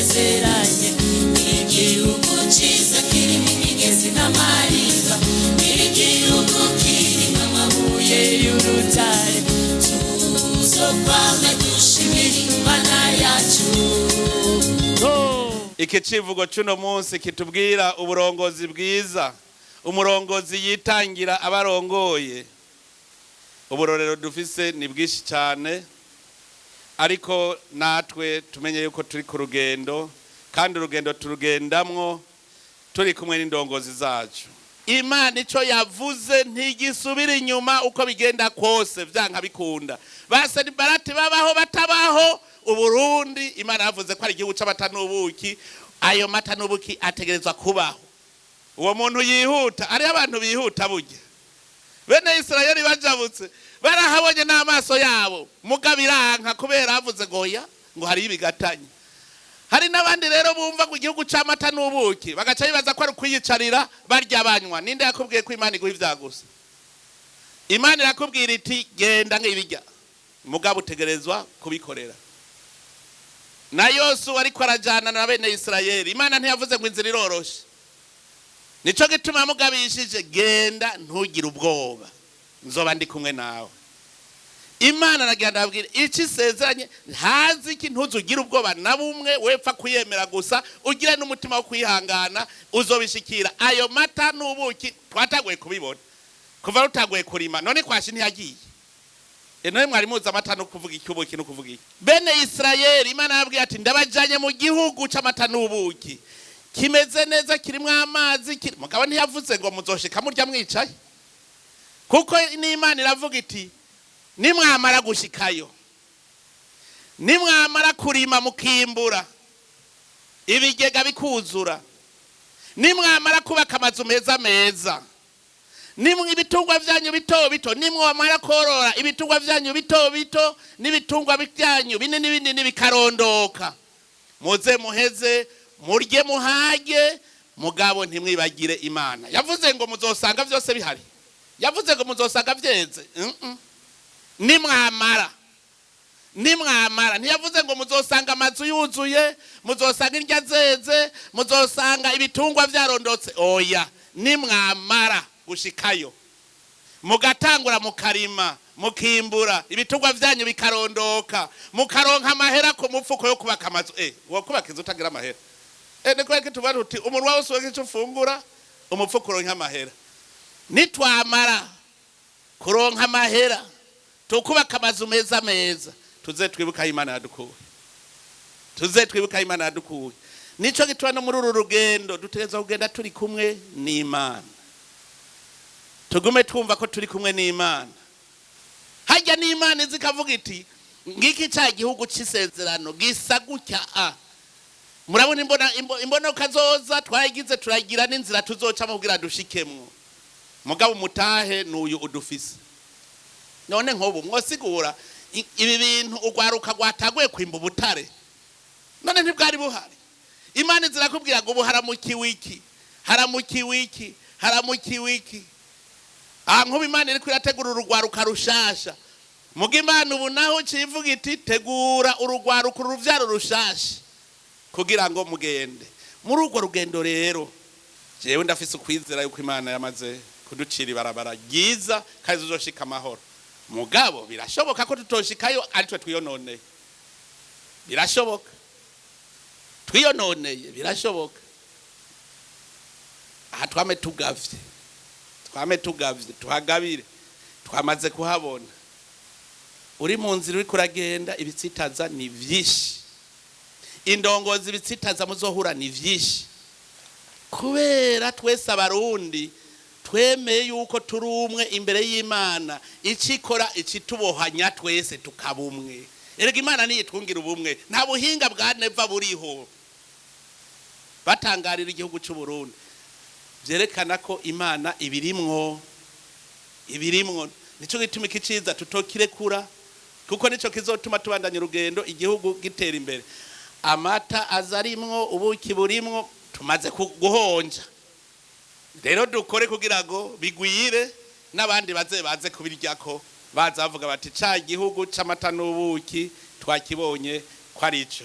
yasezeranye, igihugu cyiza kirimo imigezi n'amariba, igihugu kirimo amabuye y'urutare, tuzokwama dushimira Imana yacu. Iki civugo cuno munsi kitubwira uburongozi bwiza, umurongozi yitangira abarongoye. Uburorero dufise ni bwishi cyane, ariko natwe tumenye yuko turi ku rugendo, kandi urugendo turugendamwo turi kumwe n'indongozi zacu. Imana ico yavuze ntigisubira inyuma uko bigenda kose, vyanka bikunda. Base barati babaho batabaho, Uburundi Imana yavuze ko ari igihugu c'amata n'ubuki, ayo mata n'ubuki ategerezwa kubaho. Uwo muntu yihuta, ari abantu bihuta burya. Bene Israeli bajabutse barahabonye n'amaso yabo, mugabiranka kubera avuze goya ngo hari ibigatanye. Hari n'abandi rero bumva ngo igihugu c'amata n'ubuki bagaca bibaza ko ari kwiyicarira barya banywa. Ninde yakubwiye ko Imana iguha ivyagusa? Imana irakubwira iti genda ngibijya, mugabo utegerezwa kubikorera. Na Yosuwa ariko arajana na bene Israeli, Imana ntiyavuze ngo inzira iroroshe. Nico gituma mugabishije genda ntugire ubwoba, nzoba ndi kumwe nawe. Imana nagenda abwira iki sezeranye, hazi iki ntuzugira ubwoba na bumwe, wepfa kuyemera gusa, ugire n'umutima wo kwihangana, uzobishikira. Ayo mata n'ubuki twataguye kubibona kuva rutaguye kurima, none kwashi ntiyagiye. Enoye mwari muza amata no kuvuga icyubuki no kuvuga iki. Bene Israeli Imana yabwiye ati ndabajanye mu gihugu c'amata n'ubuki, kimeze neza kirimo amazi, mugabo ntiyavuze ngo muzoshika murya mwicaye, kuko n'Imana iravuga iti nimwamara gushikayo, nimwamara kurima mukimbura, ibigega bikuzura, nimwamara kubaka amazu meza meza, nimwe ibitungwa vyanyu bito bito, nimwamara korora ibitungwa vyanyu bito bito n'ibitungwa byanyu binini binini bikarondoka, muze muheze murye muhage, mugabo ntimwibagire Imana. Yavuze ngo muzosanga byose bihari, yavuze ngo muzosanga byeze. Nimwamara ntiyavuze ngo muzosanga amazu yuzuye, muzosanga indya zeze, muzosanga ibitungwa vyarondotse. Oya, nimwamara gushikayo mugatangura mukarima mukimbura, ibitungwa vyanyu bikarondoka, mukaronka amahera ku mufuko yo kubaka amazu. Wo kubaka inzu utagira amahera? Niko yake tubaru uti umuntu wawe usohoke icyo ufungura, umufuko uronka amahera. Nitwamara kuronka amahera tukubaka amazu meza meza, tuze twibuka Imana yadukuye, tuze twibuka Imana yadukuye. Nico gitwa no muri uru rugendo dutegereza kugenda turi kumwe n'Imana, tugume twumva ko turi kumwe n'Imana. Hajya n'Imana izikavuga iti ngiki cya gihugu c'isezerano gisa gutya. Murabona imbono kazoza twayigize turagira n'inzira tuzoca mu kugira dushikemwo, mugabo mutahe n'uyu udufise. None nkobo mwosigura ibi bintu ugwaruka gwataguye kwimba ubutare, none ntibwari buhari. Imana zirakubwira ngo buharamuki wiki, haramuki wiki, haramuki wiki. Nkuba Imana iri kwirategura urugwaruka rushasha, muga Imana ubu naho civuga iti tegura urugwaruka uruvyaro rushasha kugira ngo mugende muri urwo rugendo. Rero jewe ndafise ukwizera yuko Imana yamaze kuducira ibarabara ryiza kandi tuzoshika amahoro. Mugabo birashoboka ko tutoshikayo ari twe twiyononeye, birashoboka twiyononeye, birashoboka. Aha twame tugavye tuhagabire, twamaze kuhabona. Uri mu nzira uri kuragenda, ibitsitaza ni vyinshi, indongozi ibitsitaza muzohura ni vyinshi, kubera twese Abarundi twemeye yuko turi umwe imbere y'Imana, icikora icitubohanya twese tukabumwe. Erega Imana niye twungira ubumwe, nta buhinga bwa neva buriho. Batangarira igihugu c'Uburundi vyerekana ko Imana ibirimwo. Nico gituma ikiciza tutokirekura, kuko nico kizotuma tubandanya urugendo igihugu gitera imbere. Amata azarimwo, ubuki burimwo, tumaze guhonja. Rero dukore kugira ngo bigwire n'abandi baze kubiryako, bazavuga bati ca gihugu c'amata n'ubuki twakibonye ko ari ico.